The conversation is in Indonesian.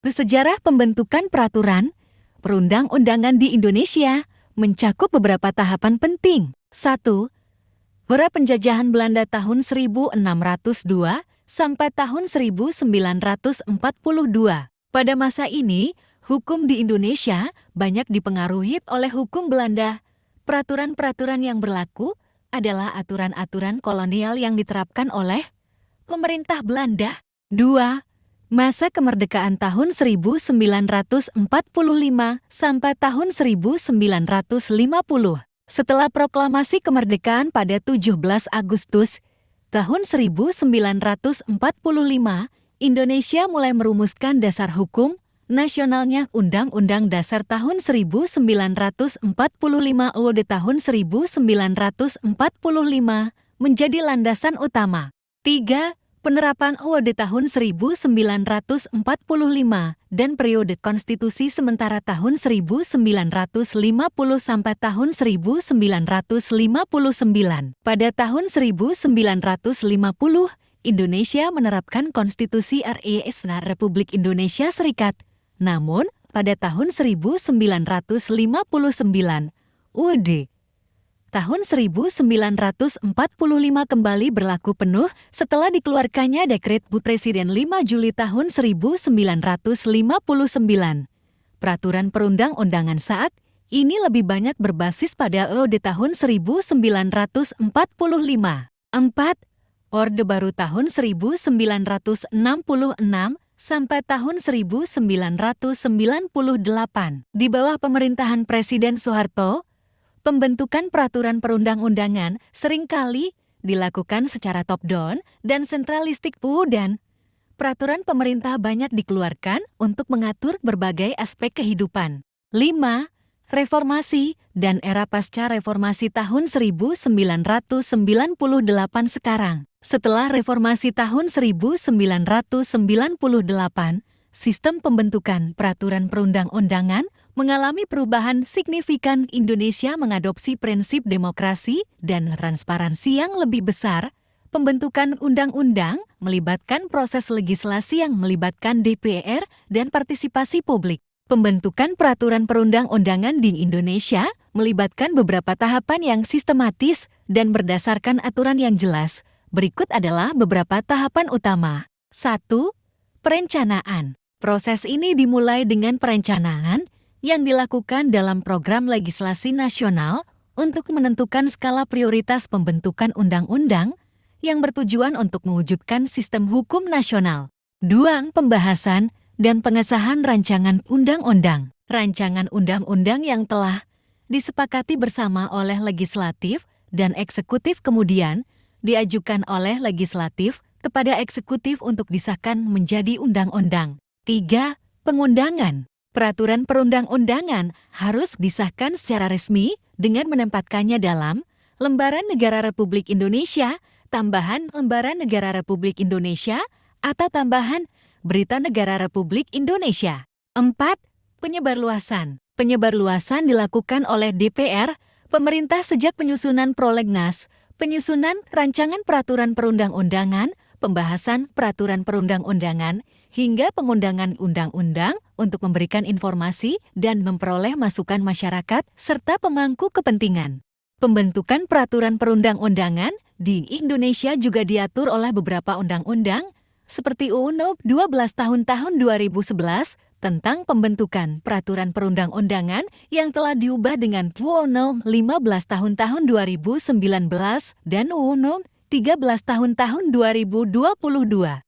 Sejarah pembentukan peraturan perundang-undangan di Indonesia mencakup beberapa tahapan penting. 1. Era penjajahan Belanda tahun 1602 sampai tahun 1942. Pada masa ini, hukum di Indonesia banyak dipengaruhi oleh hukum Belanda. Peraturan-peraturan yang berlaku adalah aturan-aturan kolonial yang diterapkan oleh pemerintah Belanda. 2. Masa kemerdekaan tahun 1945 sampai tahun 1950. Setelah proklamasi kemerdekaan pada 17 Agustus tahun 1945, Indonesia mulai merumuskan dasar hukum nasionalnya Undang-Undang Dasar tahun 1945 UUD tahun 1945 menjadi landasan utama. 3. Penerapan UUD tahun 1945 dan periode konstitusi sementara tahun 1950 sampai tahun 1959. Pada tahun 1950, Indonesia menerapkan Konstitusi RI Republik Indonesia Serikat. Namun, pada tahun 1959, UUD tahun 1945 kembali berlaku penuh setelah dikeluarkannya Dekret Bu Presiden 5 Juli tahun 1959. Peraturan perundang-undangan saat ini lebih banyak berbasis pada UUD tahun 1945. 4. Orde Baru tahun 1966 sampai tahun 1998. Di bawah pemerintahan Presiden Soeharto, pembentukan peraturan perundang-undangan seringkali dilakukan secara top-down dan sentralistik dan peraturan pemerintah banyak dikeluarkan untuk mengatur berbagai aspek kehidupan. 5. Reformasi dan era pasca reformasi tahun 1998 sekarang. Setelah reformasi tahun 1998, sistem pembentukan peraturan perundang-undangan mengalami perubahan signifikan. Indonesia mengadopsi prinsip demokrasi dan transparansi yang lebih besar. Pembentukan undang-undang melibatkan proses legislasi yang melibatkan DPR dan partisipasi publik. Pembentukan peraturan perundang-undangan di Indonesia melibatkan beberapa tahapan yang sistematis dan berdasarkan aturan yang jelas. Berikut adalah beberapa tahapan utama. 1. Perencanaan. Proses ini dimulai dengan perencanaan yang dilakukan dalam program legislasi nasional untuk menentukan skala prioritas pembentukan undang-undang yang bertujuan untuk mewujudkan sistem hukum nasional. 2. Pembahasan dan pengesahan rancangan undang-undang. Rancangan undang-undang yang telah disepakati bersama oleh legislatif dan eksekutif kemudian diajukan oleh legislatif kepada eksekutif untuk disahkan menjadi undang-undang. 3. Pengundangan. Peraturan perundang-undangan harus disahkan secara resmi dengan menempatkannya dalam Lembaran Negara Republik Indonesia, tambahan Lembaran Negara Republik Indonesia, atau tambahan Berita Negara Republik Indonesia. 4. Penyebarluasan. Penyebarluasan dilakukan oleh DPR, pemerintah sejak penyusunan prolegnas, penyusunan rancangan peraturan perundang-undangan, pembahasan peraturan perundang-undangan, hingga pengundangan undang-undang untuk memberikan informasi dan memperoleh masukan masyarakat serta pemangku kepentingan. Pembentukan peraturan perundang-undangan di Indonesia juga diatur oleh beberapa undang-undang seperti UU No. 12 tahun 2011 tentang pembentukan peraturan perundang-undangan yang telah diubah dengan UU No. 15 tahun 2019 dan UU No. 13 tahun 2022.